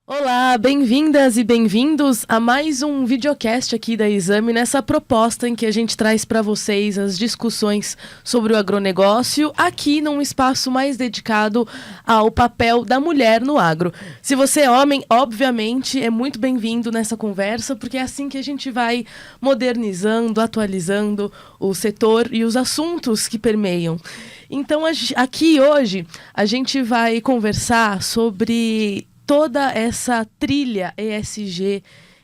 Olá, bem-vindas e bem-vindos a mais um videocast aqui da Exame, nessa proposta em que a gente traz para vocês as discussões sobre o agronegócio, aqui num espaço mais dedicado ao papel da mulher no agro. Se você é homem, obviamente, é muito bem-vindo nessa conversa, porque é assim que a gente vai modernizando, atualizando o setor e os assuntos que permeiam. Então, aqui hoje, a gente vai conversar sobre toda essa trilha ESG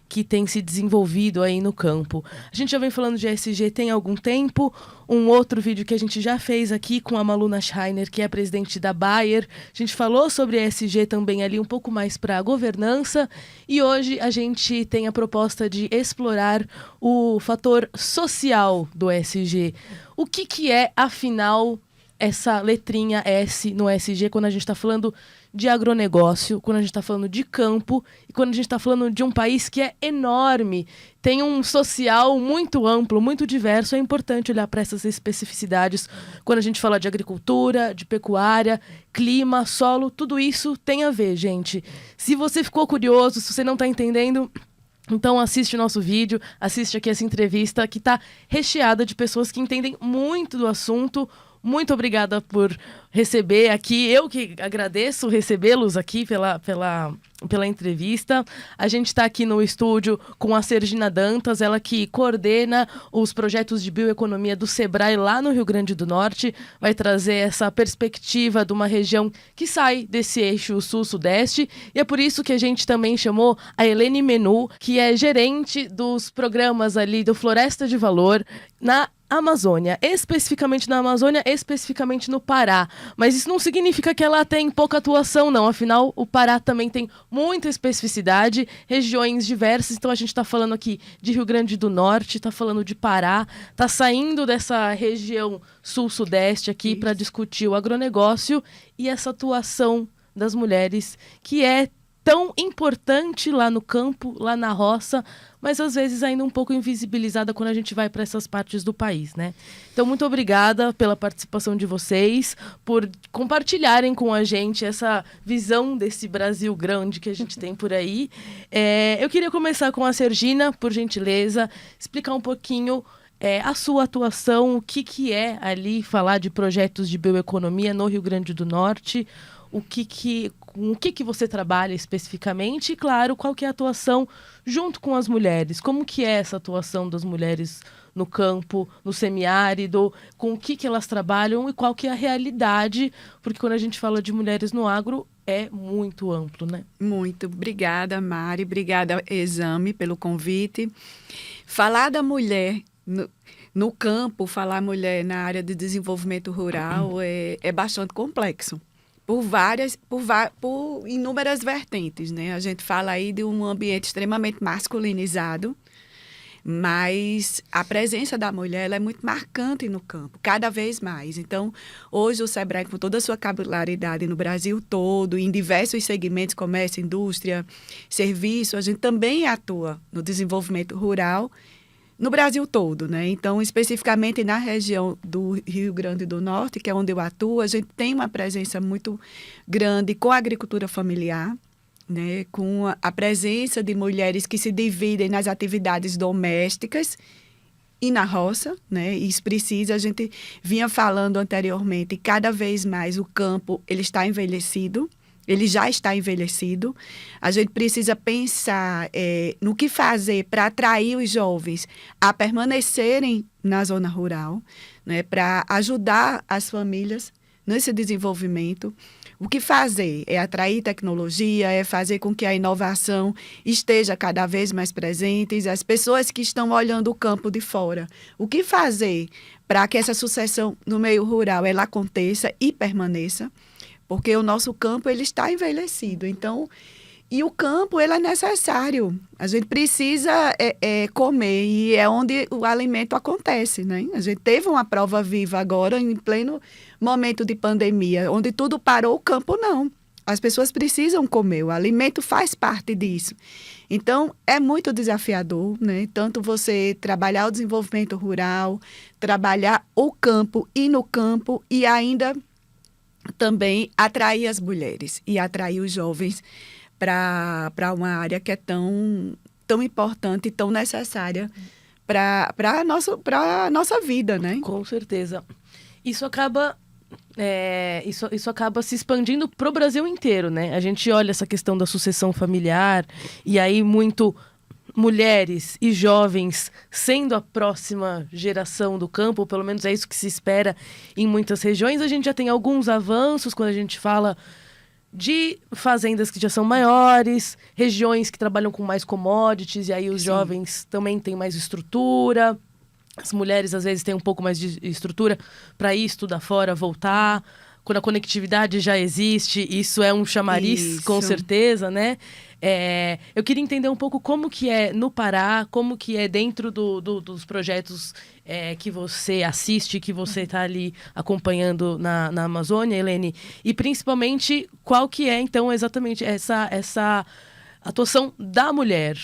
que tem se desenvolvido aí no campo. A gente já vem falando de ESG tem algum tempo. Um outro vídeo que a gente já fez aqui com a Maluna Schreiner, que é a presidente da Bayer. A gente falou sobre ESG também ali um pouco mais para a governança. E hoje a gente tem a proposta de explorar o fator social do ESG. O que é, afinal, essa letrinha S no ESG quando a gente está falando de agronegócio, quando a gente está falando de campo e quando a gente está falando de um país que é enorme, tem um social muito amplo, muito diverso. É importante olhar para essas especificidades quando a gente fala de agricultura, de pecuária, clima, solo, tudo isso tem a ver, gente. Se você ficou curioso, se você não está entendendo, então assiste o nosso vídeo, assiste aqui essa entrevista que está recheada de pessoas que entendem muito do assunto. Muito obrigada por receber aqui. Eu que agradeço recebê-los aqui pela entrevista. A gente está aqui no estúdio com a Sergina Dantas, ela que coordena os projetos de bioeconomia do Sebrae lá no Rio Grande do Norte. Vai trazer essa perspectiva de uma região que sai desse eixo sul-sudeste. E é por isso que a gente também chamou a Helene Menu, que é gerente dos programas ali do Floresta de Valor na Amazônia, especificamente na Amazônia, especificamente no Pará. Mas isso não significa que ela tem pouca atuação, não. Afinal, o Pará também tem muita especificidade, regiões diversas. Então a gente está falando aqui de Rio Grande do Norte, está falando de Pará, está saindo dessa região sul-sudeste aqui para discutir o agronegócio e essa atuação das mulheres, que é tão importante lá no campo, lá na roça, mas às vezes ainda um pouco invisibilizada quando a gente vai para essas partes do país, né? Então, muito obrigada pela participação de vocês, por compartilharem com a gente essa visão desse Brasil grande que a gente tem por aí. Eu queria começar com a Sergina, por gentileza, explicar um pouquinho a sua atuação, o que é ali falar de projetos de bioeconomia no Rio Grande do Norte, com o que você trabalha especificamente e, claro, qual que é a atuação junto com as mulheres. Como que é essa atuação das mulheres no campo, no semiárido, com o que elas trabalham e qual que é a realidade, porque quando a gente fala de mulheres no agro, é muito amplo, né? Muito. Obrigada, Mari. Obrigada, Exame, pelo convite. Falar da mulher no campo, falar mulher na área de desenvolvimento rural é bastante complexo. Por inúmeras vertentes, né? A gente fala aí de um ambiente extremamente masculinizado, mas a presença da mulher ela é muito marcante no campo, cada vez mais. Então, hoje o Sebrae, com toda a sua capilaridade no Brasil todo, em diversos segmentos, comércio, indústria, serviço, a gente também atua no desenvolvimento rural no Brasil todo, né? Então, especificamente na região do Rio Grande do Norte, que é onde eu atuo, a gente tem uma presença muito grande com a agricultura familiar, né? Com a presença de mulheres que se dividem nas atividades domésticas e na roça, né? Isso precisa, a gente vinha falando anteriormente, cada vez mais o campo ele está envelhecido. Ele já está envelhecido. A gente precisa pensar no que fazer para atrair os jovens a permanecerem na zona rural, né, para ajudar as famílias nesse desenvolvimento. O que fazer é atrair tecnologia, é fazer com que a inovação esteja cada vez mais presente, as pessoas que estão olhando o campo de fora. O que fazer para que essa sucessão no meio rural ela aconteça e permaneça? Porque o nosso campo ele está envelhecido. Então, e o campo ele é necessário. A gente precisa comer e é onde o alimento acontece, né? A gente teve uma prova viva agora, em pleno momento de pandemia, onde tudo parou, o campo não. As pessoas precisam comer, o alimento faz parte disso. Então, é muito desafiador, né? Tanto você trabalhar o desenvolvimento rural, trabalhar o campo, ir no campo e ainda também atrair as mulheres e atrair os jovens para uma área que é tão importante e tão necessária para a nossa vida, né? Com certeza. Isso acaba, isso acaba se expandindo para o Brasil inteiro, né? A gente olha essa questão da sucessão familiar e aí muito mulheres e jovens sendo a próxima geração do campo, ou pelo menos é isso que se espera em muitas regiões. A gente já tem alguns avanços quando a gente fala de fazendas que já são maiores, regiões que trabalham com mais commodities, e aí os jovens também têm mais estrutura. As mulheres, às vezes, têm um pouco mais de estrutura para ir estudar fora, voltar. Quando a conectividade já existe, isso é um chamariz, com certeza, né? Eu queria entender um pouco como que é no Pará, como que é dentro dos projetos que você assiste, que você está ali acompanhando na Amazônia, Helene, e principalmente qual que é, então, exatamente essa atuação da mulher.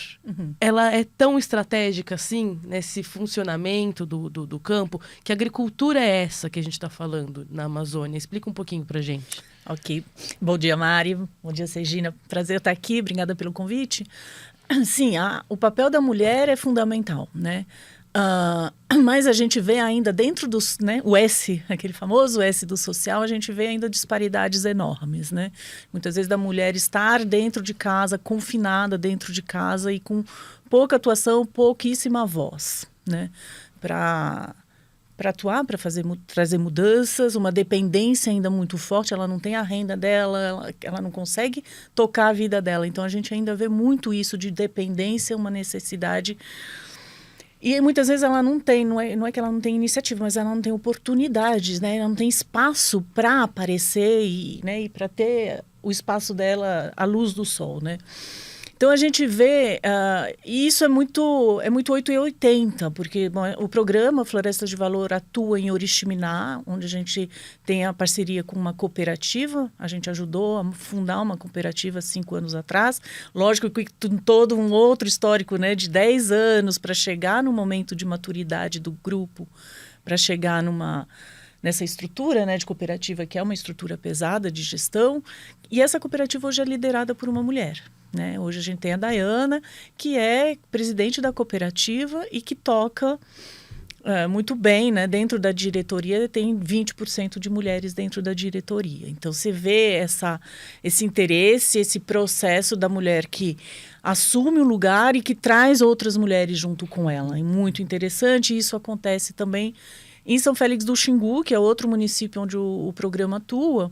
Ela é tão estratégica, assim, nesse funcionamento do campo, que agricultura é essa que a gente está falando na Amazônia? Explica um pouquinho pra gente. Ok. Bom dia, Mari. Bom dia, Sergina. Prazer estar aqui. Obrigada pelo convite. Sim, o papel da mulher é fundamental, né? Mas a gente vê ainda dentro dos, né, o S, aquele famoso S do social, a gente vê ainda disparidades enormes, né? Muitas vezes da mulher estar dentro de casa, confinada dentro de casa e com pouca atuação, pouquíssima voz, né? Para atuar, para trazer mudanças, uma dependência ainda muito forte, ela não tem a renda dela, ela não consegue tocar a vida dela. Então, a gente ainda vê muito isso de dependência, uma necessidade. E muitas vezes ela não tem, não é que ela não tem iniciativa, mas ela não tem oportunidades, né? Ela não tem espaço para aparecer e para ter o espaço dela à luz do sol, né? Então, a gente vê, e isso é muito 880, porque o programa Floresta de Valor atua em Oriximiná, onde a gente tem a parceria com uma cooperativa. A gente ajudou a fundar uma cooperativa 5 anos atrás. Lógico que todo um outro histórico, né, de 10 anos para chegar no momento de maturidade do grupo, para chegar nessa estrutura, né, de cooperativa, que é uma estrutura pesada de gestão. E essa cooperativa hoje é liderada por uma mulher. Né? Hoje a gente tem a Dayana, que é presidente da cooperativa e que toca muito bem, né? Dentro da diretoria, tem 20% de mulheres dentro da diretoria. Então, você vê esse interesse, esse processo da mulher que assume o lugar e que traz outras mulheres junto com ela. É muito interessante, e isso acontece também em São Félix do Xingu, que é outro município onde o programa atua,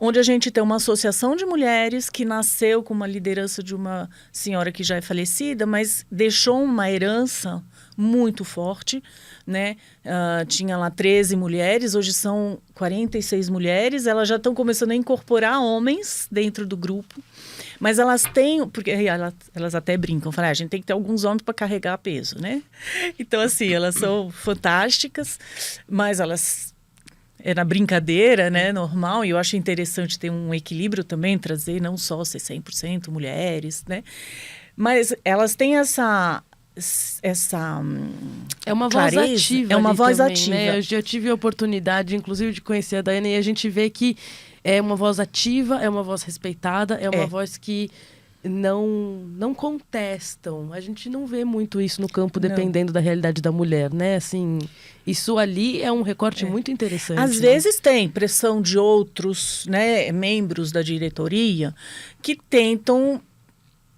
onde a gente tem uma associação de mulheres que nasceu com uma liderança de uma senhora que já é falecida, mas deixou uma herança muito forte, né? Tinha lá 13 mulheres, hoje são 46 mulheres, elas já estão começando a incorporar homens dentro do grupo, mas elas têm, porque elas até brincam, falam, a gente tem que ter alguns homens para carregar peso, né? Então, assim, elas são fantásticas, mas elas... É na brincadeira, né, normal, e eu acho interessante ter um equilíbrio também, trazer não só ser 100% mulheres, né, mas elas têm essa é uma clareza, voz ativa. É uma voz também, ativa. Né? Eu já tive a oportunidade, inclusive, de conhecer a Dayana, e a gente vê que é uma voz ativa, é uma voz respeitada, é uma voz que não contestam. A gente não vê muito isso no campo, dependendo da realidade da mulher, né? Assim, isso ali é um recorte muito interessante. Às vezes tem pressão de outros, né, membros da diretoria que tentam,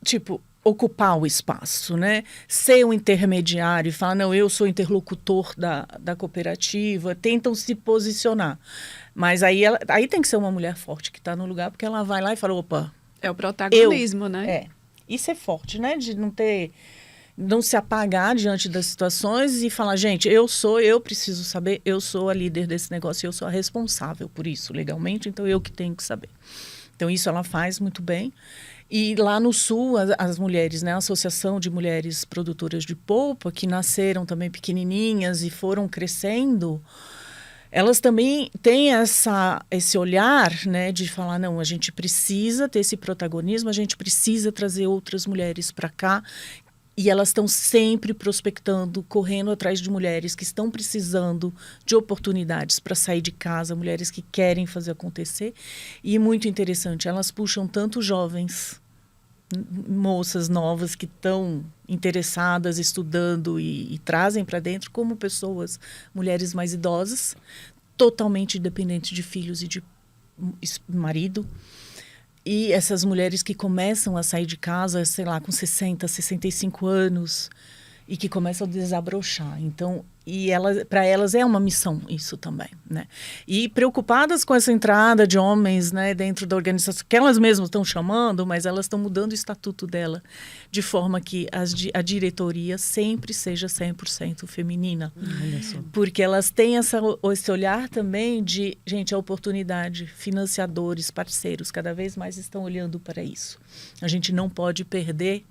tipo, ocupar o espaço, né? Ser um intermediário e falar, não, eu sou interlocutor da cooperativa, tentam se posicionar. Mas aí tem que ser uma mulher forte que está no lugar, porque ela vai lá e fala, opa... É o protagonismo, né? Isso é forte, né? De não se apagar diante das situações e falar, gente, eu preciso saber, eu sou a líder desse negócio, eu sou a responsável por isso legalmente, então eu que tenho que saber. Então, isso ela faz muito bem. E lá no Sul, as mulheres, né? A Associação de Mulheres Produtoras de Polpa, que nasceram também pequenininhas e foram crescendo... elas também têm esse olhar, né, de falar, não, a gente precisa ter esse protagonismo, a gente precisa trazer outras mulheres para cá. E elas estão sempre prospectando, correndo atrás de mulheres que estão precisando de oportunidades para sair de casa, mulheres que querem fazer acontecer. E muito interessante, elas puxam tanto jovens, moças novas que estão interessadas, estudando e trazem para dentro, como pessoas, mulheres mais idosas, totalmente independentes de filhos e de marido. E essas mulheres que começam a sair de casa, sei lá, com 60, 65 anos, e que começam a desabrochar. Então, para elas é uma missão isso também, né? E preocupadas com essa entrada de homens, né, dentro da organização, que elas mesmas estão chamando, mas elas estão mudando o estatuto dela, de forma que a diretoria sempre seja 100% feminina. Olha só. Porque elas têm esse olhar também de, gente, a oportunidade, financiadores, parceiros, cada vez mais estão olhando para isso. A gente não pode perder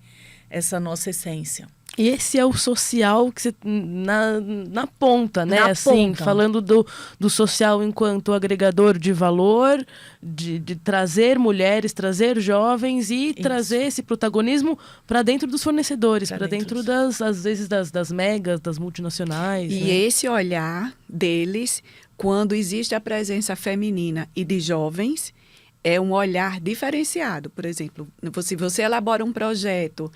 essa nossa essência. E esse é o social que você, na ponta, né? Na assim, ponta. falando do social enquanto agregador de valor, de trazer mulheres, trazer jovens e trazer esse protagonismo para dentro dos fornecedores, para dentro às vezes, das megas, das multinacionais. E né? esse olhar deles, quando existe a presença feminina e de jovens, é um olhar diferenciado. Por exemplo, se você elabora um projeto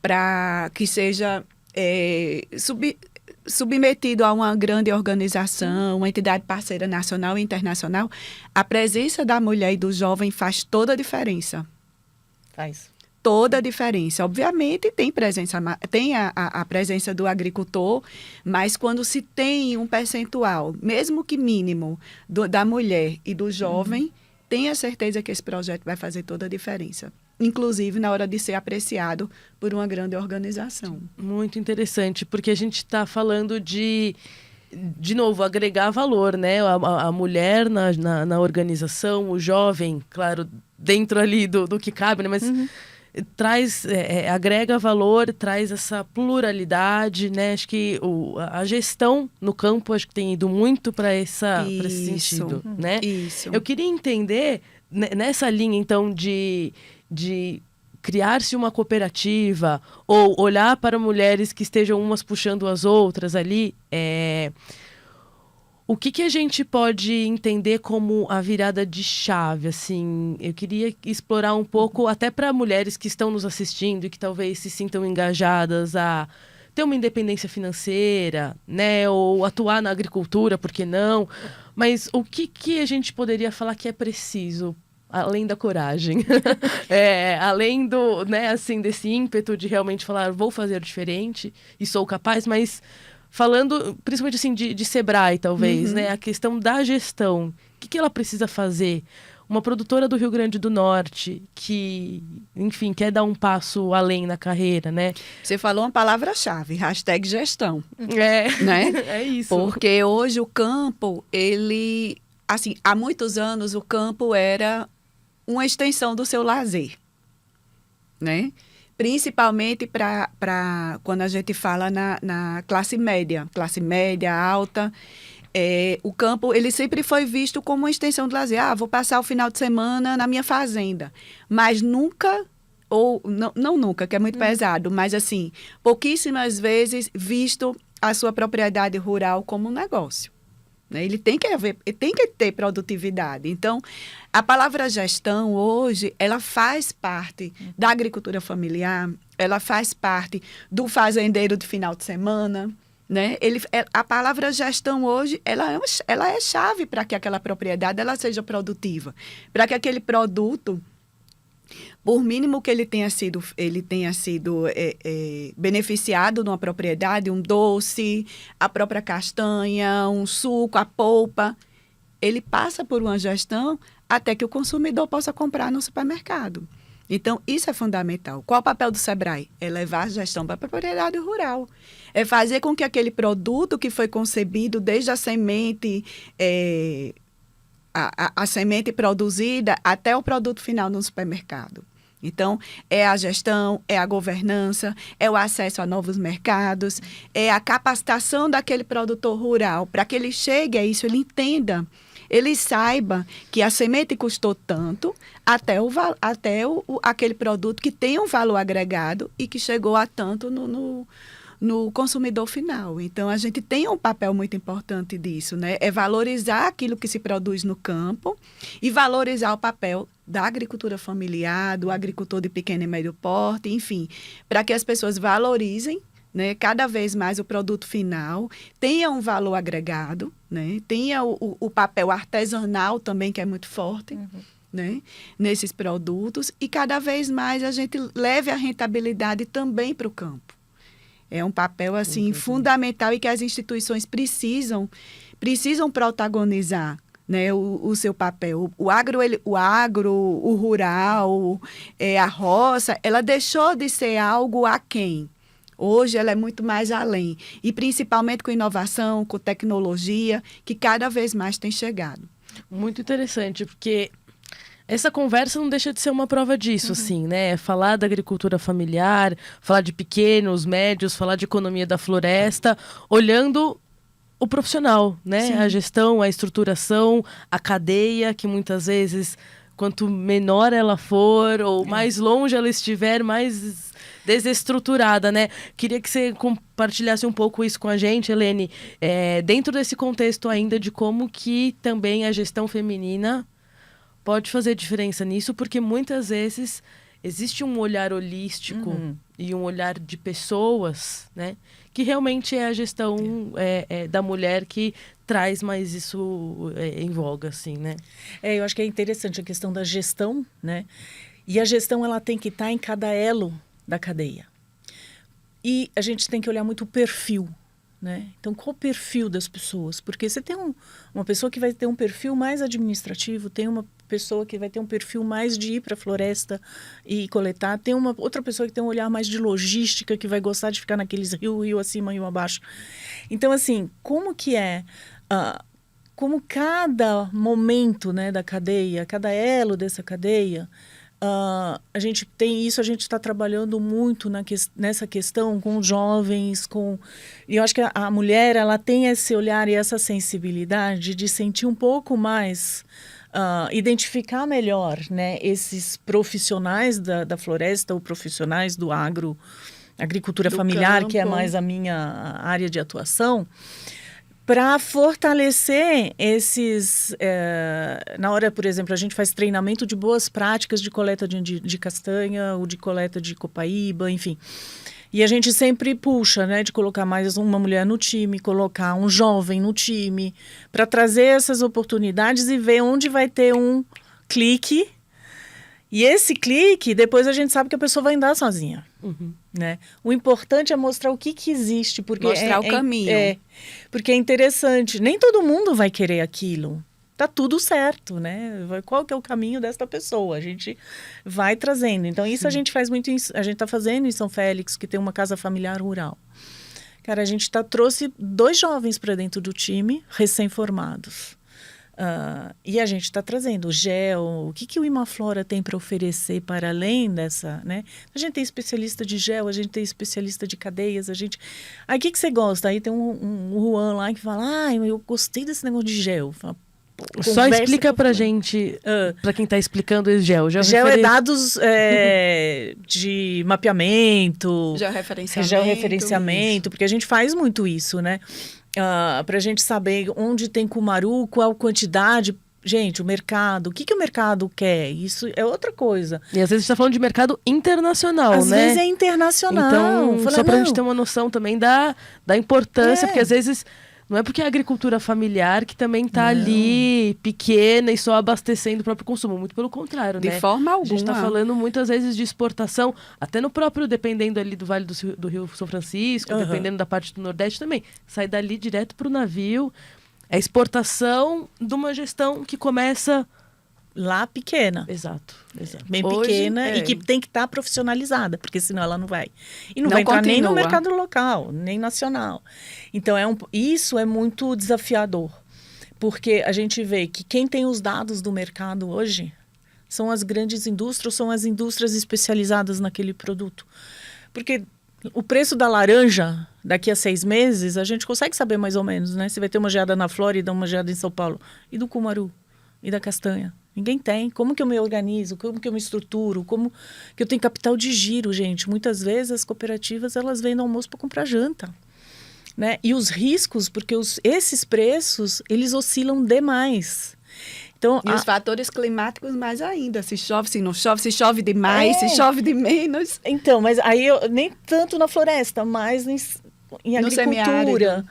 para que seja submetido a uma grande organização, uma entidade parceira nacional e internacional, a presença da mulher e do jovem faz toda a diferença. Faz. Toda a diferença. Obviamente, tem a presença do agricultor, mas quando se tem um percentual, mesmo que mínimo, da mulher e do jovem, tenha certeza que esse projeto vai fazer toda a diferença. Inclusive na hora de ser apreciado por uma grande organização. Muito interessante, porque a gente está falando de novo, agregar valor, né? A mulher na organização, o jovem, claro, dentro ali do que cabe, né? Mas traz, agrega valor, traz essa pluralidade, né? Acho que a gestão no campo acho que tem ido muito para esse sentido, né? Isso. Eu queria entender, nessa linha, então, de criar-se uma cooperativa ou olhar para mulheres que estejam umas puxando as outras ali, o que a gente pode entender como a virada de chave? Assim, eu queria explorar um pouco, até para mulheres que estão nos assistindo e que talvez se sintam engajadas a ter uma independência financeira, né? Ou atuar na agricultura, por que não? Mas o que a gente poderia falar que é preciso? Além da coragem, além do, né, assim, desse ímpeto de realmente falar, vou fazer diferente e sou capaz, mas falando principalmente assim de Sebrae, talvez, né, a questão da gestão, o que ela precisa fazer? Uma produtora do Rio Grande do Norte que, enfim, quer dar um passo além na carreira, né? Você falou uma palavra-chave, #gestão. Né? É isso. Porque hoje o campo, ele, assim, há muitos anos o campo era uma extensão do seu lazer, né? Principalmente para quando a gente fala na classe média alta, o campo ele sempre foi visto como uma extensão do lazer. Vou passar o final de semana na minha fazenda, mas nunca, ou não nunca, que é muito pesado, mas assim, pouquíssimas vezes visto a sua propriedade rural como um negócio. Ele tem que ter produtividade. Então, a palavra gestão hoje, ela faz parte da agricultura familiar, ela faz parte do fazendeiro de final de semana, né? A palavra gestão hoje, ela é chave para que aquela propriedade ela seja produtiva, para que aquele produto, por mínimo que ele tenha sido beneficiado numa propriedade, um doce, a própria castanha, um suco, a polpa, ele passa por uma gestão até que o consumidor possa comprar no supermercado. Então, isso é fundamental. Qual o papel do Sebrae? É levar a gestão para a propriedade rural. É fazer com que aquele produto que foi concebido desde a semente, a semente produzida até o produto final no supermercado. Então, é a gestão, é a governança, é o acesso a novos mercados, é a capacitação daquele produtor rural para que ele chegue a isso, ele entenda, ele saiba que a semente custou tanto até aquele produto que tem um valor agregado e que chegou a tanto no consumidor final. Então, a gente tem um papel muito importante disso, né? É valorizar aquilo que se produz no campo e valorizar o papel da agricultura familiar, do agricultor de pequeno e médio porte, enfim, para que as pessoas valorizem, né, cada vez mais o produto final, tenha um valor agregado, né, tenha o papel artesanal também, que é muito forte, né, nesses produtos, e cada vez mais a gente leve a rentabilidade também para o campo. É um papel assim fundamental e que as instituições precisam protagonizar, né, o seu papel. O agro, o rural, a roça, ela deixou de ser algo aquém. Hoje ela é muito mais além. E principalmente com inovação, com tecnologia, que cada vez mais tem chegado. Muito interessante, porque essa conversa não deixa de ser uma prova disso, assim, né? Falar da agricultura familiar, falar de pequenos, médios, falar de economia da floresta, olhando o profissional, né? Sim. A gestão, a estruturação, a cadeia, que muitas vezes, quanto menor ela for, ou mais longe ela estiver, mais desestruturada, né? Queria que você compartilhasse um pouco isso com a gente, Helene, dentro desse contexto ainda de como que também a gestão feminina pode fazer diferença nisso, porque muitas vezes existe um olhar holístico e um olhar de pessoas, né? Que realmente é a gestão da mulher que traz mais isso em voga, assim, né? Eu acho que é interessante a questão da gestão, né? E a gestão, ela tem que estar em cada elo da cadeia. E a gente tem que olhar muito o perfil, né? Então, qual o perfil das pessoas? Porque você tem uma pessoa que vai ter um perfil mais administrativo, tem uma pessoa que vai ter um perfil mais de ir para a floresta e coletar, tem uma outra pessoa que tem um olhar mais de logística, que vai gostar de ficar naqueles rio acima, rio abaixo. Então, assim, como que como cada momento, né, da cadeia, cada elo dessa cadeia, a gente tem isso, a gente está trabalhando muito nessa questão com jovens, e eu acho que a mulher, ela tem esse olhar e essa sensibilidade de sentir um pouco mais, identificar melhor, né, esses profissionais da floresta ou profissionais do agricultura familiar, campo, que é mais a minha área de atuação, para fortalecer esses... na hora, por exemplo, a gente faz treinamento de boas práticas de coleta de castanha ou de coleta de copaíba, enfim. E a gente sempre puxa, né, de colocar mais uma mulher no time, colocar um jovem no time, para trazer essas oportunidades e ver onde vai ter um clique. E esse clique, depois a gente sabe que a pessoa vai andar sozinha. Né? O importante é mostrar o que existe. Porque mostrar o caminho. Porque é interessante. Nem todo mundo vai querer aquilo. Tá tudo certo, né? Qual que é o caminho desta pessoa? A gente vai trazendo. Então, isso a gente faz muito... A gente está fazendo em São Félix, que tem uma casa familiar rural. Cara, a gente trouxe 2 jovens para dentro do time, recém-formados. E a gente está trazendo o gel, o que o Imaflora tem para oferecer para além dessa, né? A gente tem especialista de gel, a gente tem especialista de cadeias, a gente... Aí, o que você gosta? Aí tem um Juan lá que fala, eu gostei desse negócio de gel. Fala, só explica pra gente, pra quem tá explicando esse gel. Gel é dados de mapeamento, georreferenciamento, porque a gente faz muito isso, né? Para a gente saber onde tem cumaru, qual quantidade. Gente, o mercado, o que o mercado quer? Isso é outra coisa. E às vezes a gente está falando de mercado internacional, às né? Às vezes é internacional. Então, só para a gente ter uma noção também da importância, porque às vezes não é porque é a agricultura familiar que também está ali pequena e só abastecendo o próprio consumo. Muito pelo contrário, né? De forma alguma. A gente está falando muitas vezes de exportação, até no próprio, dependendo ali do Vale do Rio São Francisco, dependendo da parte do Nordeste também. Sai dali direto para o navio. É exportação de uma gestão que começa... lá pequena. Exato. Bem Hoje, pequena e que tem que estar profissionalizada, porque senão ela não vai. E não vai entrar nem no mercado local, nem nacional. Então, isso é muito desafiador, porque a gente vê que quem tem os dados do mercado hoje são as grandes indústrias, são as indústrias especializadas naquele produto. Porque o preço da laranja, daqui a 6 meses, a gente consegue saber mais ou menos, né? Se vai ter uma geada na Flórida, uma geada em São Paulo. E do cumaru? E da castanha? Ninguém tem. Como que eu me organizo? Como que eu me estruturo? Como que eu tenho capital de giro, gente? Muitas vezes as cooperativas, elas vendem almoço para comprar janta. Né? E os riscos, porque esses preços, eles oscilam demais. Então, e os fatores climáticos mais ainda. Se chove, se não chove, se chove demais, se chove de menos. Então, mas aí nem tanto na floresta, mas em agricultura.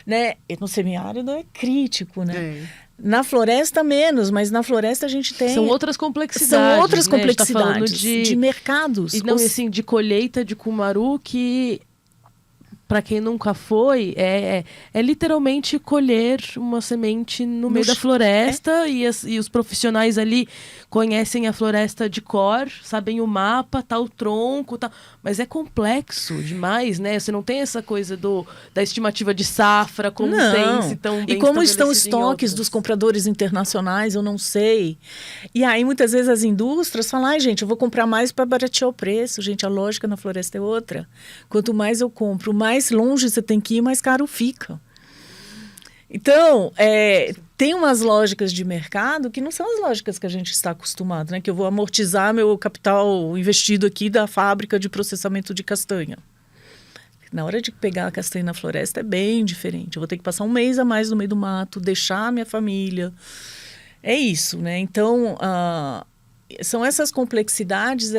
Né? E no semiárido é crítico, né? É. Na floresta, menos, mas na floresta a gente tem... São outras complexidades. São outras né? complexidades Tá de mercados. E não, assim, de colheita de cumaru que... Para quem nunca foi, é literalmente colher uma semente no meio da floresta e os profissionais ali conhecem a floresta de cor, sabem o mapa, tá o tronco, tá, mas é complexo demais, né? Você não tem essa coisa da estimativa de safra, como tem se tão bem. E como estão os estabelecido em estoques outras. dos compradores internacionais, eu não sei. E aí muitas vezes as indústrias falam, ai gente, eu vou comprar mais para baratear o preço. Gente, a lógica na floresta é outra. Quanto mais eu compro, mais longe você tem que ir, mais caro fica. Então, tem umas lógicas de mercado que não são as lógicas que a gente está acostumado, né? Que eu vou amortizar meu capital investido aqui da fábrica de processamento de castanha. Na hora de pegar a castanha na floresta é bem diferente. Eu vou ter que passar um mês a mais no meio do mato, deixar a minha família. É isso, né? Então, são essas complexidades,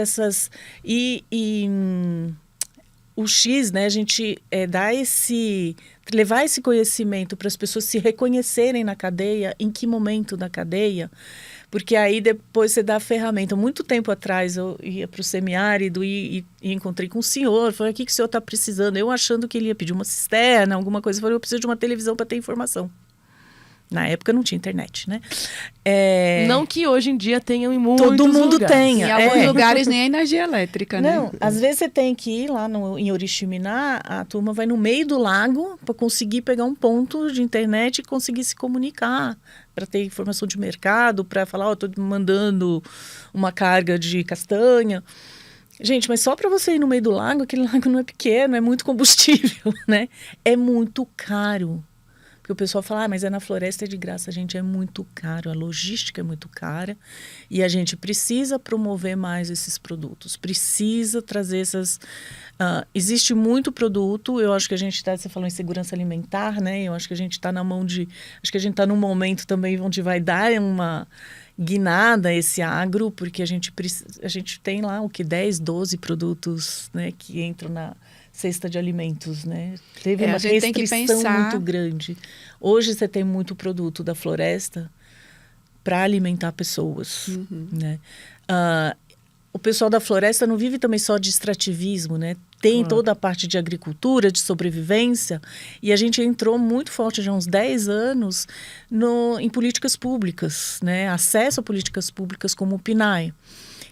o X, né, a gente levar esse conhecimento para as pessoas se reconhecerem na cadeia, em que momento da cadeia, porque aí depois você dá a ferramenta. Muito tempo atrás eu ia para o semiárido e encontrei com o senhor, falei, o que o senhor está precisando? Eu achando que ele ia pedir uma cisterna, alguma coisa, eu falei, eu preciso de uma televisão para ter informação. Na época não tinha internet, né? Não que hoje em dia tenham em muitos Todo mundo lugares. tenha. Em alguns lugares nem a energia elétrica, né? Não, às vezes você tem que ir lá em Oriximiná, a turma vai no meio do lago para conseguir pegar um ponto de internet e conseguir se comunicar, para ter informação de mercado, para falar, estou mandando uma carga de castanha. Gente, mas só para você ir no meio do lago, aquele lago não é pequeno, é muito combustível, né? É muito caro. Porque o pessoal fala, mas é na floresta, é de graça. Gente, é muito caro, a logística é muito cara. E a gente precisa promover mais esses produtos. Precisa trazer essas... existe muito produto, eu acho que a gente está... Você falou em segurança alimentar, né? Eu acho que a gente está na mão de... Acho que a gente está num momento também onde vai dar uma guinada esse agro, porque a gente tem lá, 10, 12 produtos, né, que entram na... cesta de alimentos, né? Teve uma restrição muito grande. Hoje você tem muito produto da floresta para alimentar pessoas, né? O pessoal da floresta não vive também só de extrativismo, né? Tem toda a parte de agricultura, de sobrevivência, e a gente entrou muito forte já há uns 10 anos em políticas públicas, né? Acesso a políticas públicas como o PNAE.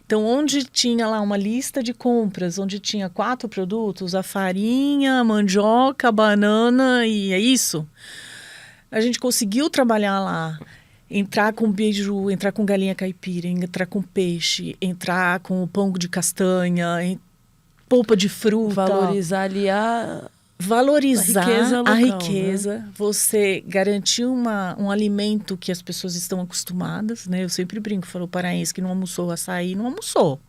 Então, onde tinha lá uma lista de compras, onde tinha 4 produtos, a farinha, a mandioca, a banana e é isso, a gente conseguiu trabalhar lá, entrar com beiju, entrar com galinha caipira, entrar com peixe, entrar com o pão de castanha, polpa de fruta. Valorizar ali Valorizar a riqueza, né? Você garantir um alimento que as pessoas estão acostumadas, né? Eu sempre brinco, falo, paraense que não almoçou açaí, não almoçou.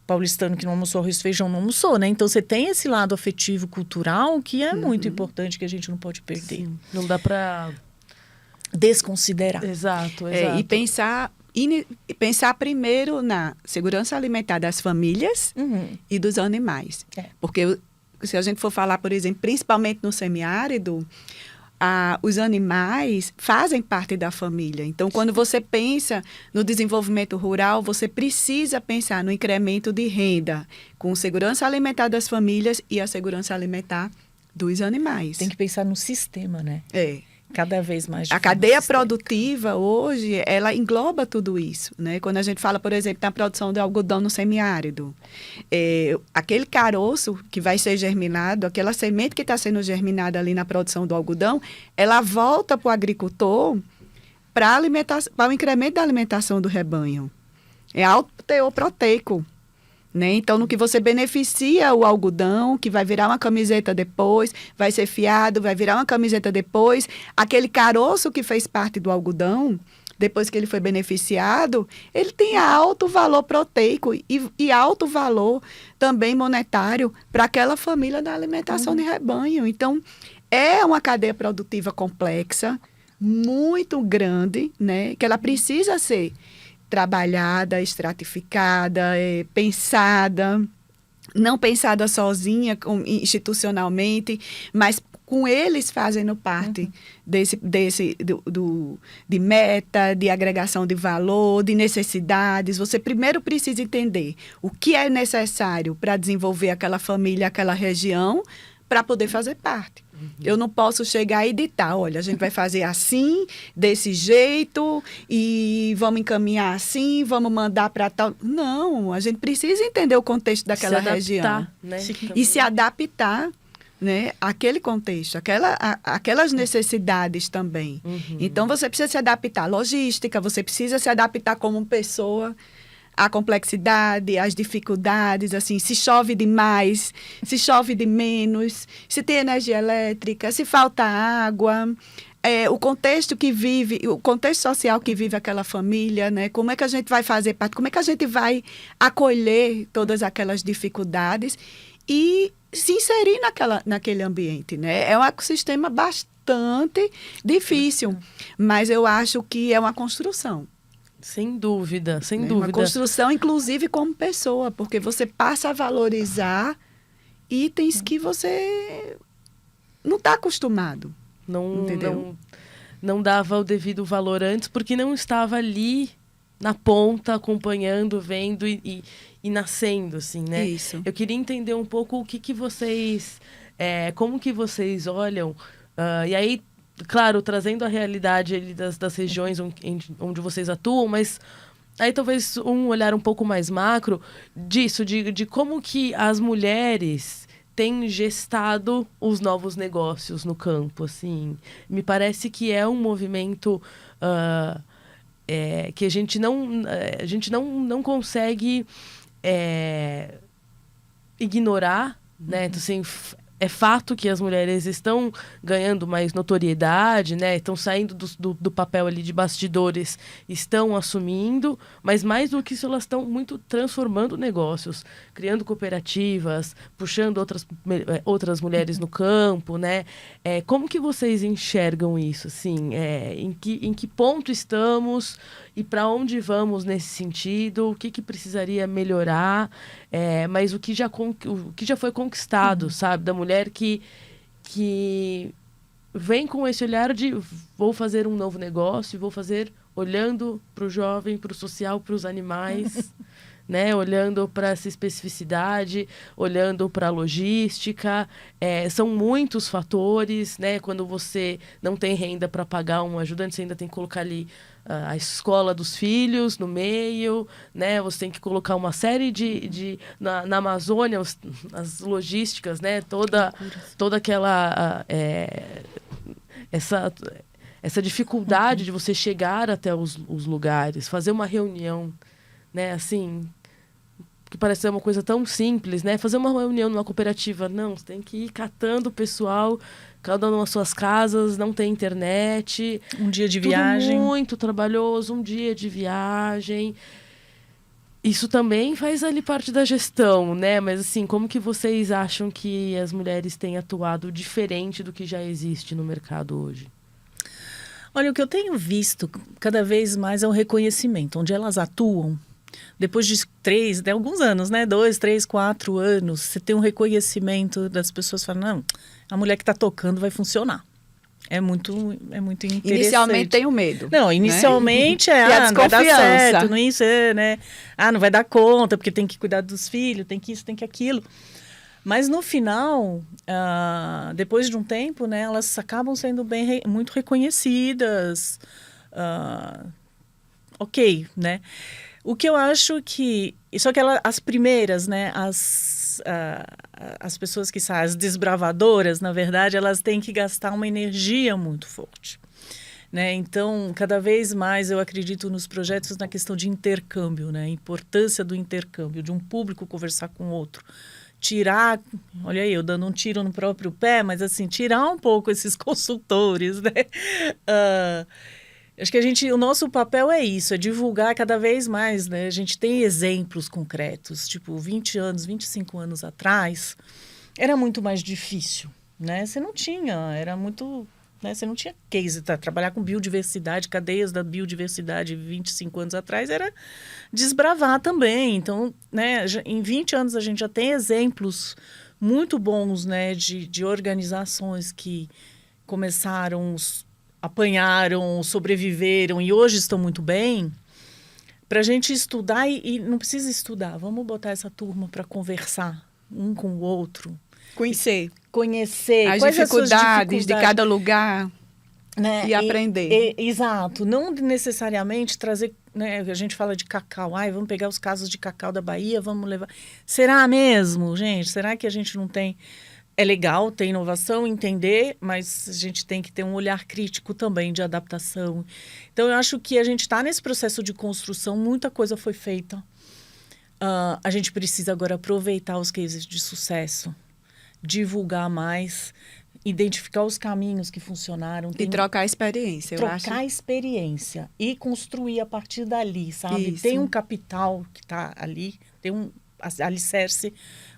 Paulistano que não almoçou arroz e feijão, não almoçou, né? Então, você tem esse lado afetivo, cultural, que é muito importante, que a gente não pode perder. Sim, não dá para desconsiderar. Exato. E pensar primeiro na segurança alimentar das famílias e dos animais. Porque se a gente for falar, por exemplo, principalmente no semiárido, os animais fazem parte da família. Então, quando você pensa no desenvolvimento rural, você precisa pensar no incremento de renda com segurança alimentar das famílias e a segurança alimentar dos animais. Tem que pensar no sistema, né? Cada vez mais. A cadeia produtiva hoje, ela engloba tudo isso, né? Quando a gente fala, por exemplo, da produção de algodão no semiárido, aquele caroço que vai ser germinado, aquela semente que está sendo germinada ali na produção do algodão, ela volta para o agricultor para o incremento da alimentação do rebanho. É alto teor proteico. Né? Então, no que você beneficia o algodão, que vai virar uma camiseta depois, vai ser fiado, vai virar uma camiseta depois, aquele caroço que fez parte do algodão, depois que ele foi beneficiado, ele tem alto valor proteico e alto valor também monetário para aquela família da alimentação de rebanho. Então, é uma cadeia produtiva complexa, muito grande, né? Que ela precisa ser trabalhada, estratificada, pensada, não pensada sozinha, institucionalmente, mas com eles fazendo parte de meta, de agregação de valor, de necessidades. Você primeiro precisa entender o que é necessário para desenvolver aquela família, aquela região, para poder fazer parte. Eu não posso chegar e ditar, olha, a gente vai fazer assim, desse jeito, e vamos encaminhar assim, vamos mandar para tal. Não, a gente precisa entender o contexto daquela região. Né? E se adaptar, né, àquele contexto, aquelas necessidades também. Então, você precisa se adaptar à logística, você precisa se adaptar como pessoa, a complexidade, as dificuldades, assim, se chove demais, se chove de menos, se tem energia elétrica, se falta água, o contexto que vive, o contexto social que vive aquela família, né? Como é que a gente vai fazer parte, como é que a gente vai acolher todas aquelas dificuldades e se inserir naquele ambiente, né? É um ecossistema bastante difícil, mas eu acho que é uma construção. Sem dúvida, sem dúvida. Uma construção, inclusive, como pessoa, porque você passa a valorizar itens que você não está acostumado. Não dava o devido valor antes, porque não estava ali na ponta, acompanhando, vendo e nascendo, assim, né? Isso. Eu queria entender um pouco o que vocês... como que vocês olham... e aí, claro, trazendo a realidade ali das regiões onde vocês atuam, mas aí talvez um olhar um pouco mais macro disso, de como que as mulheres têm gestado os novos negócios no campo, assim. Me parece que é um movimento que a gente não consegue ignorar, né? Então, assim, é fato que as mulheres estão ganhando mais notoriedade, né? Estão saindo do papel ali de bastidores, estão assumindo, mas mais do que isso, elas estão muito transformando negócios, criando cooperativas, puxando outras mulheres no campo, né? Como que vocês enxergam isso, assim? Em que ponto estamos e para onde vamos nesse sentido? O que precisaria melhorar? Mas o que já foi conquistado, sabe? Da mulher que vem com esse olhar de vou fazer um novo negócio, vou fazer olhando para o jovem, para o social, para os animais, né? Olhando para essa especificidade, olhando para a logística. São muitos fatores, né? Quando você não tem renda para pagar um ajudante, você ainda tem que colocar ali a escola dos filhos no meio, né? Você tem que colocar uma série na Amazônia, as logísticas, né? Toda aquela essa dificuldade de você chegar até os lugares, fazer uma reunião, né? Assim, que parece ser uma coisa tão simples, né? Fazer uma reunião numa cooperativa, não, você tem que ir catando o pessoal, cada um nas suas casas, não tem internet. Um dia de viagem. Tudo muito trabalhoso, um dia de viagem. Isso também faz ali parte da gestão, né? Mas assim, como que vocês acham que as mulheres têm atuado diferente do que já existe no mercado hoje? Olha, o que eu tenho visto cada vez mais é o reconhecimento, onde elas atuam. Depois de alguns anos, né? 2, 3, 4 anos, você tem um reconhecimento das pessoas falando, não, a mulher que está tocando vai funcionar. É muito interessante. Inicialmente tem o medo. Não, inicialmente né? Não vai dar certo, não isso, né? Não vai dar conta, porque tem que cuidar dos filhos, tem que isso, tem que aquilo. Mas no final, depois de um tempo, né, elas acabam sendo muito reconhecidas. Ok, né? O que eu acho que... Só que as primeiras, né, as pessoas que saem, as desbravadoras, na verdade, elas têm que gastar uma energia muito forte. né? Então, cada vez mais eu acredito nos projetos na questão de intercâmbio, né? A importância do intercâmbio, de um público conversar com o outro. Tirar, olha aí, eu dando um tiro no próprio pé, mas assim, tirar um pouco esses consultores, né? Acho que o nosso papel é isso, é divulgar cada vez mais, né? A gente tem exemplos concretos, tipo, 20 anos, 25 anos atrás, era muito mais difícil, né? Você não tinha, era muito, né? Você não tinha case, tá? Trabalhar com biodiversidade, cadeias da biodiversidade 25 anos atrás era desbravar também. Então, né, em 20 anos a gente já tem exemplos muito bons, né, de organizações que começaram, apanharam, sobreviveram e hoje estão muito bem, para a gente estudar e não precisa estudar, vamos botar essa turma para conversar um com o outro. Conhecer as quais dificuldades de cada lugar, né? E aprender. Exato, não necessariamente trazer, né, a gente fala de cacau, vamos pegar os casos de cacau da Bahia, vamos levar. Será mesmo, gente? Será que a gente não tem... É legal ter inovação, entender, mas a gente tem que ter um olhar crítico também de adaptação. Então, eu acho que a gente está nesse processo de construção, muita coisa foi feita. A gente precisa agora aproveitar os cases de sucesso, divulgar mais, identificar os caminhos que funcionaram. E trocar experiência, eu acho. Trocar experiência e construir a partir dali, sabe? Isso. Tem um capital que está ali, tem um alicerce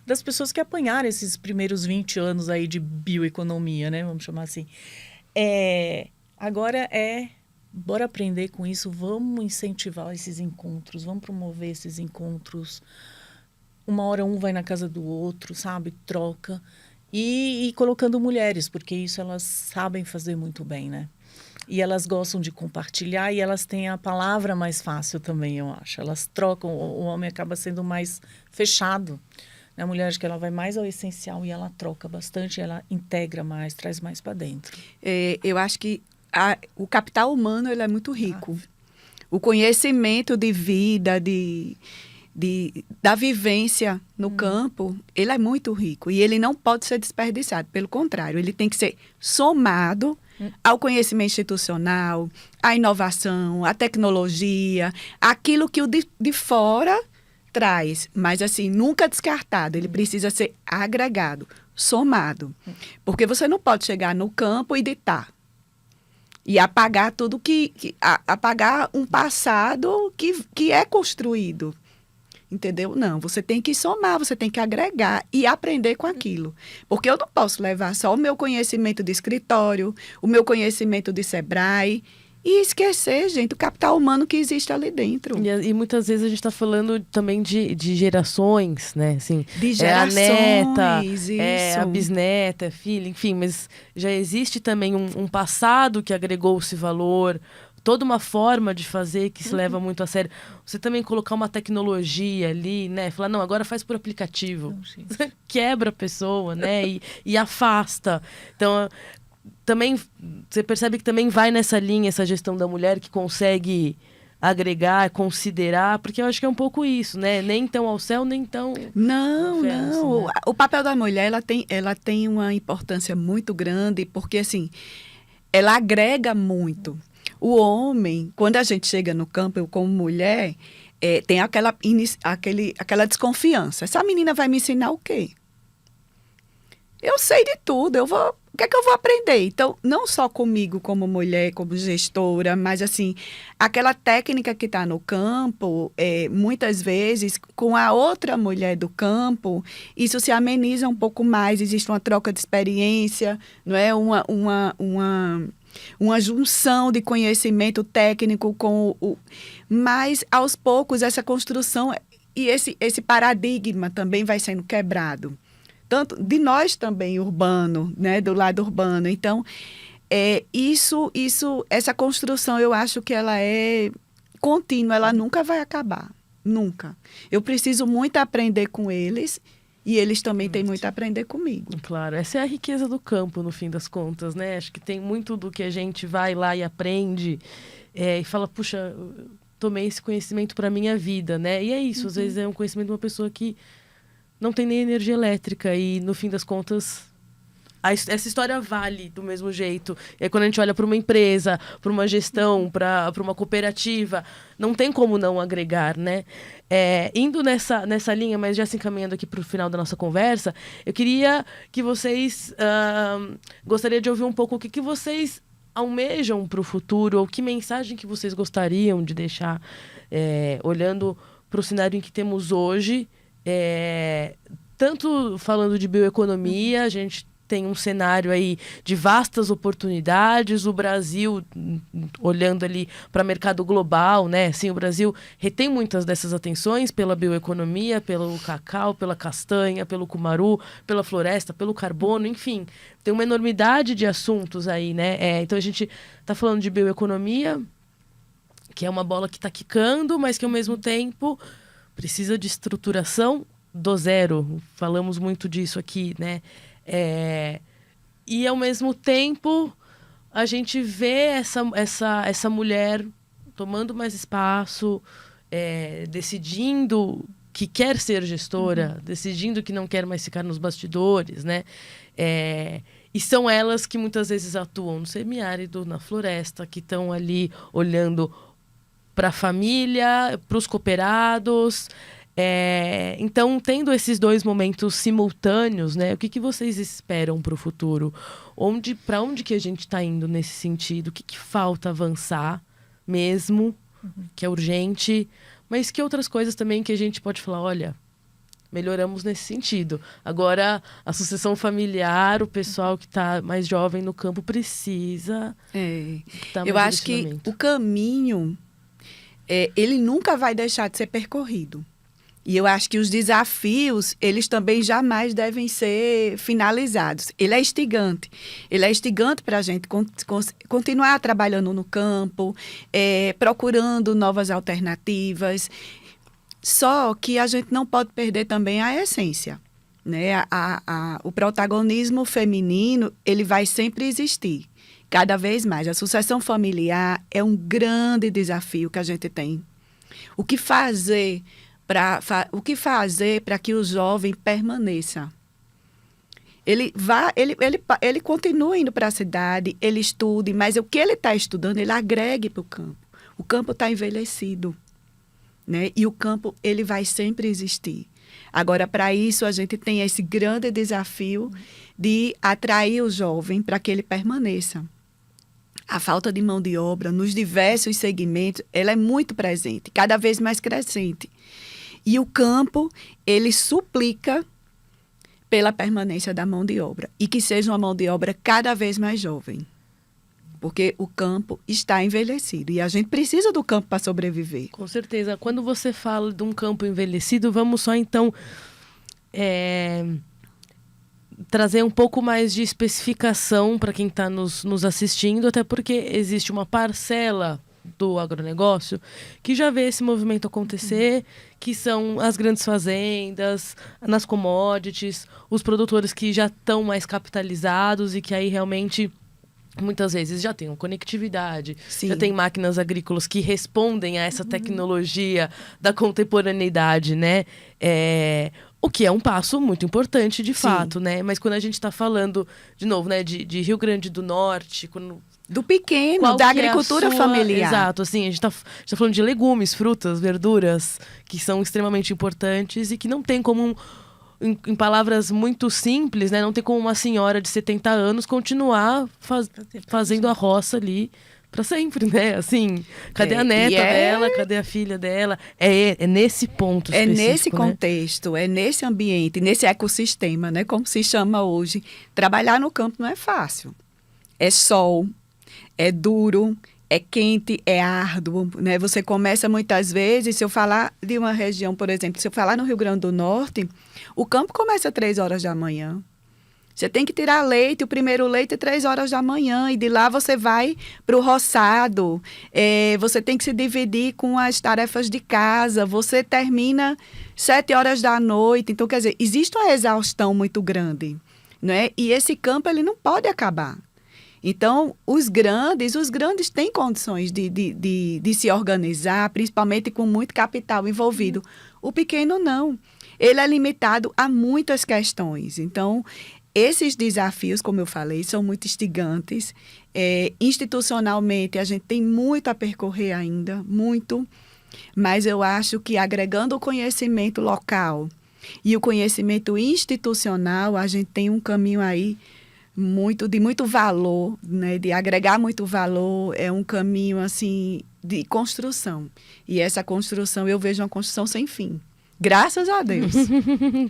das pessoas que apanharam esses primeiros 20 anos aí de bioeconomia, né? Vamos chamar assim. Agora bora aprender com isso, vamos incentivar esses encontros, vamos promover esses encontros. Uma hora um vai na casa do outro, sabe? Troca. E colocando mulheres, porque isso elas sabem fazer muito bem, né? E elas gostam de compartilhar e elas têm a palavra mais fácil também, eu acho. Elas trocam, o homem acaba sendo mais fechado. A mulher, acho que ela vai mais ao essencial e ela troca bastante, ela integra mais, traz mais para dentro. Eu acho que o capital humano ele é muito rico. O conhecimento de vida, da vivência no campo, ele é muito rico. E ele não pode ser desperdiçado. Pelo contrário, ele tem que ser somado ao conhecimento institucional, à inovação, à tecnologia, aquilo que o de fora traz, mas assim, nunca descartado, ele precisa ser agregado, somado. Porque você não pode chegar no campo e ditar. E apagar tudo apagar um passado que é construído. Entendeu? Não, você tem que somar, você tem que agregar e aprender com aquilo. Porque eu não posso levar só o meu conhecimento de escritório, o meu conhecimento de Sebrae e esquecer, gente, o capital humano que existe ali dentro. E muitas vezes a gente está falando também de gerações, né? Assim, de gerações, a neta, isso. A bisneta, a filha, enfim. Mas já existe também um passado que agregou-se valor, toda uma forma de fazer que se leva muito a sério. Você também colocar uma tecnologia ali, né? Falar, não, agora faz por aplicativo. Não, quebra a pessoa, né? E afasta. Então... Também, você percebe que também vai nessa linha essa gestão da mulher que consegue agregar, considerar, porque eu acho que é um pouco isso, né? Nem tão ao céu, nem tão... Não. Né? O papel da mulher, ela tem uma importância muito grande, porque, assim, ela agrega muito. O homem, quando a gente chega no campo, eu como mulher, tem aquela desconfiança. Essa menina vai me ensinar o quê? Eu sei de tudo, o que é que eu vou aprender? Então, não só comigo como mulher, como gestora, mas assim, aquela técnica que está no campo, muitas vezes, com a outra mulher do campo, isso se ameniza um pouco mais, existe uma troca de experiência, não é? Uma junção de conhecimento técnico com Mas, aos poucos, essa construção e esse paradigma também vai sendo quebrado. Tanto de nós também, urbano, né, do lado urbano. Então, essa construção, eu acho que ela é contínua, ela nunca vai acabar, nunca. Eu preciso muito aprender com eles e eles também têm muito a aprender comigo. Claro, essa é a riqueza do campo, no fim das contas, né? Acho que tem muito do que a gente vai lá e aprende e fala, puxa, eu tomei esse conhecimento para a minha vida, né? E é isso, às vezes é um conhecimento de uma pessoa que não tem nem energia elétrica e, no fim das contas, essa história vale do mesmo jeito. E aí, quando a gente olha para uma empresa, para uma gestão, para uma cooperativa, não tem como não agregar, né? Indo nessa linha, mas já se encaminhando aqui para o final da nossa conversa, eu queria que vocês... gostaria de ouvir um pouco o que vocês almejam para o futuro, ou que mensagem que vocês gostariam de deixar, olhando para o cenário em que temos hoje, tanto falando de bioeconomia, a gente tem um cenário aí de vastas oportunidades, o Brasil, olhando ali para o mercado global, né? Sim, o Brasil retém muitas dessas atenções pela bioeconomia, pelo cacau, pela castanha, pelo cumaru, pela floresta, pelo carbono, enfim. Tem uma enormidade de assuntos aí, né? Então, a gente está falando de bioeconomia, que é uma bola que está quicando, mas que, ao mesmo tempo, precisa de estruturação do zero. Falamos muito disso aqui, né? E ao mesmo tempo a gente vê essa mulher tomando mais espaço, decidindo que quer ser gestora, decidindo que não quer mais ficar nos bastidores, né? E são elas que muitas vezes atuam no semiárido, na floresta, que estão ali olhando para a família, para os cooperados. Então, tendo esses dois momentos simultâneos, né, o que vocês esperam para o futuro? Para onde que a gente está indo nesse sentido? O que falta avançar mesmo, que é urgente, mas que outras coisas também que a gente pode falar, olha, melhoramos nesse sentido. Agora, a sucessão familiar, o pessoal que está mais jovem no campo precisa dar Eu acho que o caminho, ele nunca vai deixar de ser percorrido. E eu acho que os desafios, eles também jamais devem ser finalizados. Ele é instigante. Ele é instigante para a gente continuar trabalhando no campo, procurando novas alternativas. Só que a gente não pode perder também a essência, né? O protagonismo feminino, ele vai sempre existir, cada vez mais. A sucessão familiar é um grande desafio que a gente tem. O que fazer para que o jovem permaneça? Ele continua indo para a cidade, ele estude, mas o que ele está estudando, ele agregue para o campo. O campo está envelhecido, né? E o campo, ele vai sempre existir. Agora, para isso, a gente tem esse grande desafio de atrair o jovem para que ele permaneça. A falta de mão de obra nos diversos segmentos, ela é muito presente, cada vez mais crescente. E o campo, ele suplica pela permanência da mão de obra. E que seja uma mão de obra cada vez mais jovem. Porque o campo está envelhecido. E a gente precisa do campo para sobreviver. Com certeza. Quando você fala de um campo envelhecido, vamos só então trazer um pouco mais de especificação para quem está nos assistindo, até porque existe uma parcela do agronegócio que já vê esse movimento acontecer, que são as grandes fazendas, nas commodities, os produtores que já estão mais capitalizados e que aí realmente muitas vezes já tem uma conectividade, Sim. já tem máquinas agrícolas que respondem a essa tecnologia da contemporaneidade, né? O que é um passo muito importante, de fato, né? Mas quando a gente está falando, de novo, né, de Rio Grande do Norte, do pequeno, da agricultura familiar. Exato, assim, a gente tá falando de legumes, frutas, verduras, que são extremamente importantes e que não tem como, em palavras muito simples, né, não tem como uma senhora de 70 anos continuar fazendo a roça ali para sempre, né? Assim, cadê a neta dela, cadê a filha dela? É nesse ponto específico, nesse contexto, é nesse ambiente, nesse ecossistema, né, como se chama hoje. Trabalhar no campo não é fácil. É sol, é duro, é quente, é árduo, né? Você começa muitas vezes, se eu falar de uma região, por exemplo, se eu falar no Rio Grande do Norte, o campo começa às 3 horas da manhã. Você tem que tirar leite, o primeiro leite 3 horas da manhã, e de lá você vai para o roçado. Você tem que se dividir com as tarefas de casa, você termina 7 horas da noite. Então, quer dizer, existe uma exaustão muito grande, né? E esse campo, ele não pode acabar. Então, os grandes têm condições de se organizar, principalmente com muito capital envolvido. O pequeno não. Ele é limitado a muitas questões. Então, esses desafios, como eu falei, são muito instigantes. Institucionalmente, a gente tem muito a percorrer ainda, muito. Mas eu acho que agregando o conhecimento local e o conhecimento institucional, a gente tem um caminho aí de muito valor, né? De agregar muito valor, é um caminho assim de construção. E essa construção, eu vejo uma construção sem fim. Graças a Deus.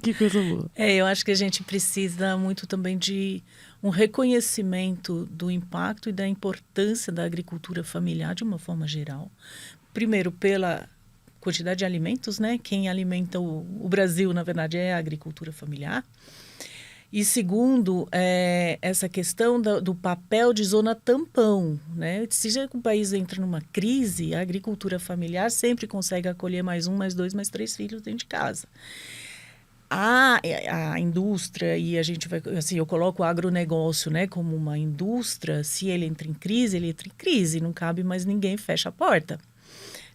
Que coisa boa. Eu acho que a gente precisa muito também de um reconhecimento do impacto e da importância da agricultura familiar de uma forma geral. Primeiro, pela quantidade de alimentos, né? Quem alimenta o Brasil, na verdade, é a agricultura familiar. E segundo, essa questão do papel de zona tampão, né? Se o país entra numa crise, a agricultura familiar sempre consegue acolher mais 1, mais 2, mais 3 filhos dentro de casa. A indústria, e a gente vai, assim, eu coloco o agronegócio, né, como uma indústria, se ele entra em crise, não cabe mais ninguém, fecha a porta.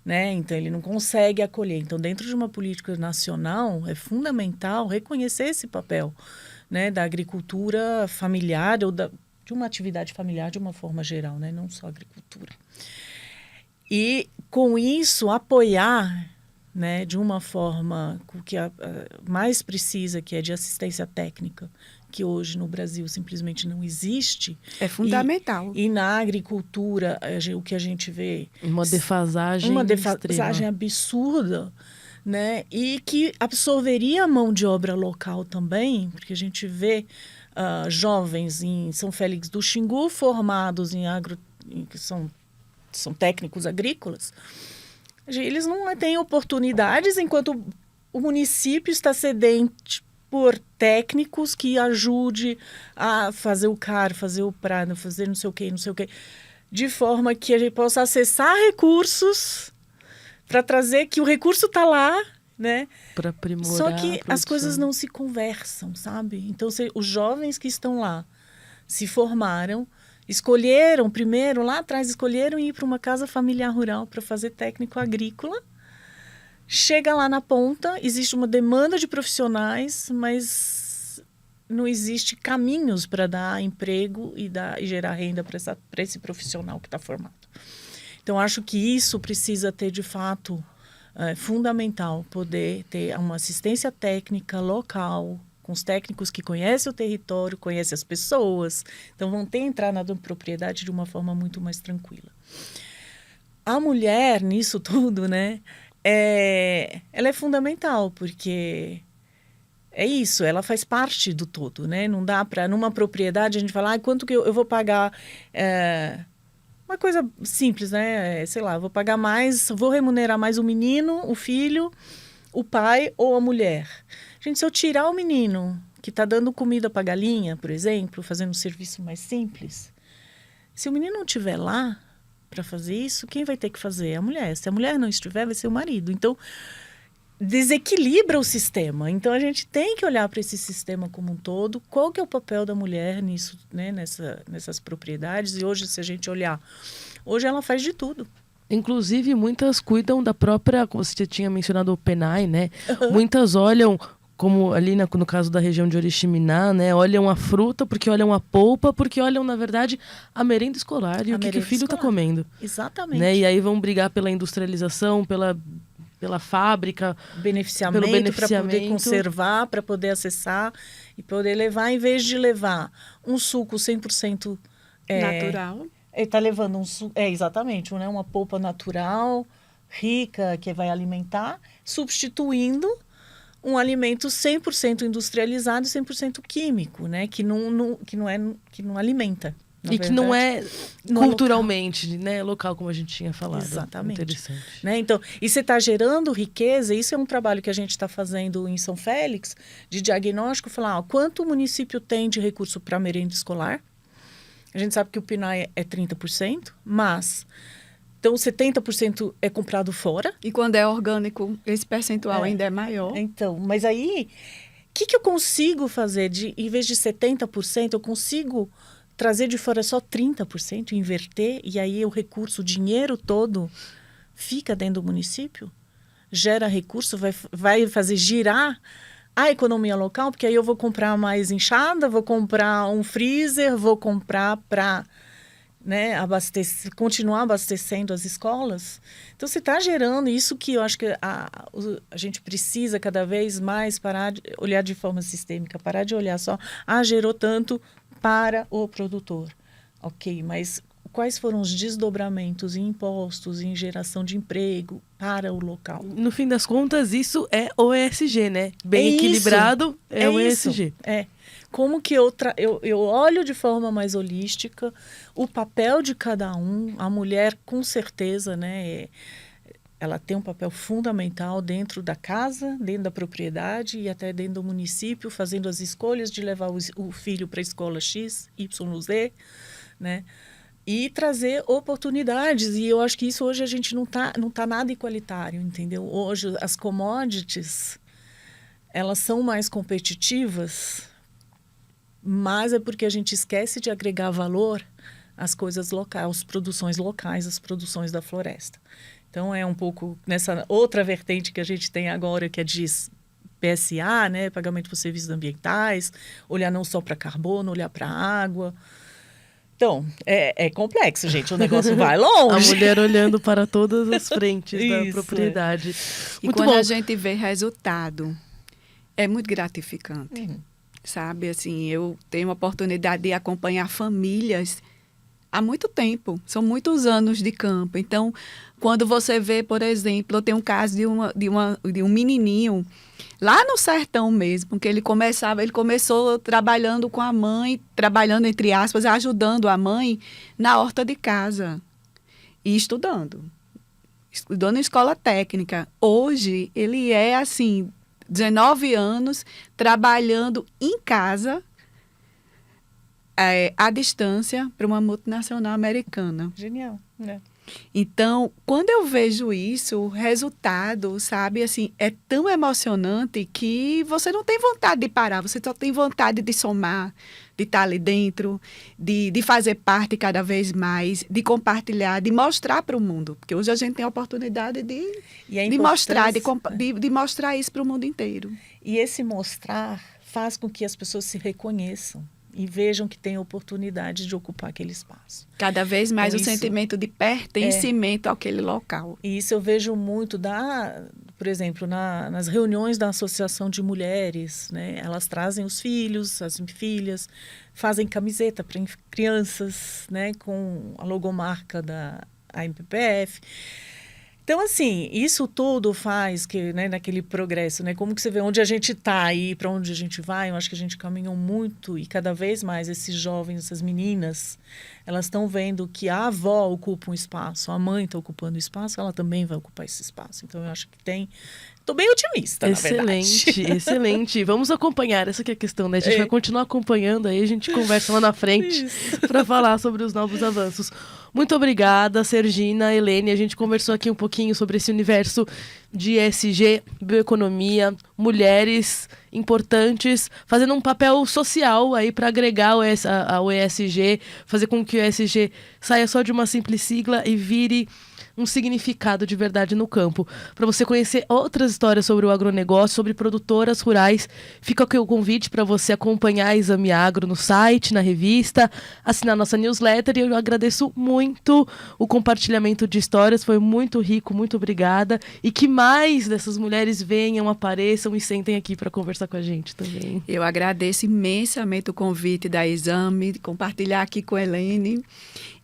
Né? Então, ele não consegue acolher. Então, dentro de uma política nacional, é fundamental reconhecer esse papel, né, da agricultura familiar ou de uma atividade familiar de uma forma geral, né, não só agricultura. E, com isso, apoiar, né, de uma forma que a mais precisa, que é de assistência técnica, que hoje no Brasil simplesmente não existe. É fundamental. E na agricultura, o que a gente vê... Uma defasagem extrema. Absurda, né? E que absorveria a mão de obra local também, porque a gente vê jovens em São Félix do Xingu formados que são técnicos agrícolas. Eles não têm oportunidades enquanto o município está sedente por técnicos que ajude a fazer o CAR, fazer o PRADA, fazer não sei o quê, de forma que a gente possa acessar recursos para trazer que o recurso está lá, né? Para aprimorar. Só que as coisas não se conversam, sabe? Então, os jovens que estão lá se formaram, escolheram primeiro, lá atrás, escolheram ir para uma casa familiar rural para fazer técnico agrícola. Chega lá na ponta, existe uma demanda de profissionais, mas não existe caminhos para dar emprego e gerar renda para esse profissional que está formado. Então, acho que isso precisa ter, de fato, fundamental, poder ter uma assistência técnica local, com os técnicos que conhecem o território, conhecem as pessoas, então vão entrar na propriedade de uma forma muito mais tranquila. A mulher, nisso tudo, né? Ela é fundamental, porque é isso, ela faz parte do todo, né? Não dá para, numa propriedade, a gente falar, quanto que eu vou pagar? Uma coisa simples, né? Sei lá, vou pagar mais, vou remunerar mais o menino, o filho, o pai ou a mulher. Gente, se eu tirar o menino que está dando comida para galinha, por exemplo, fazendo um serviço mais simples, se o menino não estiver lá para fazer isso, quem vai ter que fazer? A mulher. Se a mulher não estiver, vai ser o marido. Então, desequilibra o sistema. Então, a gente tem que olhar para esse sistema como um todo. Qual que é o papel da mulher nisso, né? Nessas propriedades? E hoje, se a gente olhar, hoje ela faz de tudo. Inclusive, muitas cuidam da própria, como você tinha mencionado, o Penai, né? Muitas olham, como ali no caso da região de Oriximiná, né? Olham a fruta, porque olham a polpa, porque olham, na verdade, a merenda escolar e o que o filho está comendo. Exatamente. Né? E aí vão brigar pela industrialização, pela fábrica. Beneficiamento, para poder conservar, para poder acessar e poder levar, em vez de levar um suco 100% natural. Ele está levando um suco, exatamente, né? Uma polpa natural, rica, que vai alimentar, substituindo um alimento 100% industrializado e 100% químico, né? Que não alimenta. E verdade, que não é culturalmente local, né, local, como a gente tinha falado. Exatamente. Interessante. Né? Então, e você está gerando riqueza, isso é um trabalho que a gente está fazendo em São Félix, de diagnóstico, falar quanto o município tem de recurso para merenda escolar. A gente sabe que o PNAE é 30%, mas... Então, 70% é comprado fora. E quando é orgânico, esse percentual ainda é maior. Então, mas aí, o que eu consigo fazer? Em vez de 70%, eu consigo trazer de fora só 30%, inverter, e aí o recurso, o dinheiro todo, fica dentro do município, gera recurso, vai fazer girar a economia local, porque aí eu vou comprar mais enxada, vou comprar um freezer, vou comprar para, né, continuar abastecendo as escolas. Então, você está gerando isso que eu acho que a gente precisa cada vez mais parar de olhar de forma sistêmica, parar de olhar só, gerou tanto para o produtor. Ok, mas quais foram os desdobramentos em impostos, em geração de emprego para o local? No fim das contas, isso é o ESG, né? Bem equilibrado é o ESG. Como que eu olho de forma mais holística o papel de cada um. A mulher, com certeza, né, ela tem um papel fundamental dentro da casa, dentro da propriedade e até dentro do município, fazendo as escolhas de levar o filho para a escola X, Y, Z, né? E trazer oportunidades. E eu acho que isso hoje a gente não tá nada igualitário, entendeu? Hoje as commodities, elas são mais competitivas, mas é porque a gente esquece de agregar valor às coisas locais, às produções locais, às produções da floresta. Então, é um pouco nessa outra vertente que a gente tem agora, que é de PSA, né? Pagamento por serviços ambientais, olhar não só para carbono, olhar para água. Então, é complexo, gente. O negócio vai longe. A mulher olhando para todas as frentes da propriedade. E muito quando a gente vê resultado, é muito gratificante. Sabe, assim, eu tenho a oportunidade de acompanhar famílias há muito tempo. São muitos anos de campo. Então, quando você vê, por exemplo, eu tenho um caso de um menininho lá no sertão mesmo, que ele começou trabalhando com a mãe, trabalhando entre aspas, ajudando a mãe na horta de casa e estudando em escola técnica. Hoje, ele é assim, 19 anos, trabalhando em casa, à distância, para uma multinacional americana. Genial, né? Então, quando eu vejo isso, o resultado, sabe, assim, é tão emocionante que você não tem vontade de parar, você só tem vontade de somar, de estar ali dentro, de fazer parte cada vez mais, de compartilhar, de mostrar para o mundo. Porque hoje a gente tem a oportunidade de mostrar, de mostrar isso para o mundo inteiro. E esse mostrar faz com que as pessoas se reconheçam e vejam que tem oportunidade de ocupar aquele espaço. Cada vez mais o sentimento de pertencimento àquele local. E isso eu vejo muito, por exemplo, nas reuniões da Associação de Mulheres, né? Elas trazem os filhos, as filhas, fazem camiseta para crianças, né? Com a logomarca da AMPPF. Então, assim, isso tudo faz que, né, naquele progresso, né? Como que você vê onde a gente está e para onde a gente vai, eu acho que a gente caminhou muito e cada vez mais esses jovens, essas meninas, elas estão vendo que a avó ocupa um espaço, a mãe está ocupando o espaço, ela também vai ocupar esse espaço. Então, eu acho que estou bem otimista, na verdade. Excelente. Vamos acompanhar, essa que é a questão, né? A gente vai continuar acompanhando, aí a gente conversa lá na frente para falar sobre os novos avanços. Muito obrigada, Sergina, Helene. A gente conversou aqui um pouquinho sobre esse universo de ESG, bioeconomia, mulheres importantes, fazendo um papel social aí para agregar ao ESG, fazer com que o ESG saia só de uma simples sigla e vire um significado de verdade no campo. Para você conhecer outras histórias sobre o agronegócio, sobre produtoras rurais, fica aqui o convite para você acompanhar a Exame Agro no site, na revista, assinar nossa newsletter, e eu agradeço muito o compartilhamento de histórias, foi muito rico, muito obrigada, e que mais dessas mulheres venham, apareçam e sentem aqui para conversar com a gente também. Eu agradeço imensamente o convite da Exame, de compartilhar aqui com a Helene,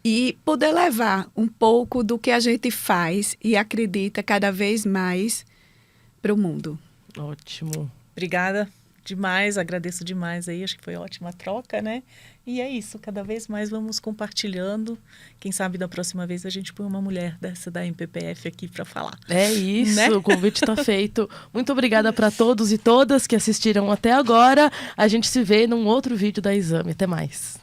e poder levar um pouco do que a gente faz e acredita cada vez mais para o mundo. Ótimo. Obrigada demais, agradeço demais aí, acho que foi ótima troca, né? E é isso, cada vez mais vamos compartilhando. Quem sabe da próxima vez a gente põe uma mulher dessa da MPPF aqui para falar. É isso, né? O convite está feito. Muito obrigada para todos e todas que assistiram até agora. A gente se vê num outro vídeo da Exame. Até mais.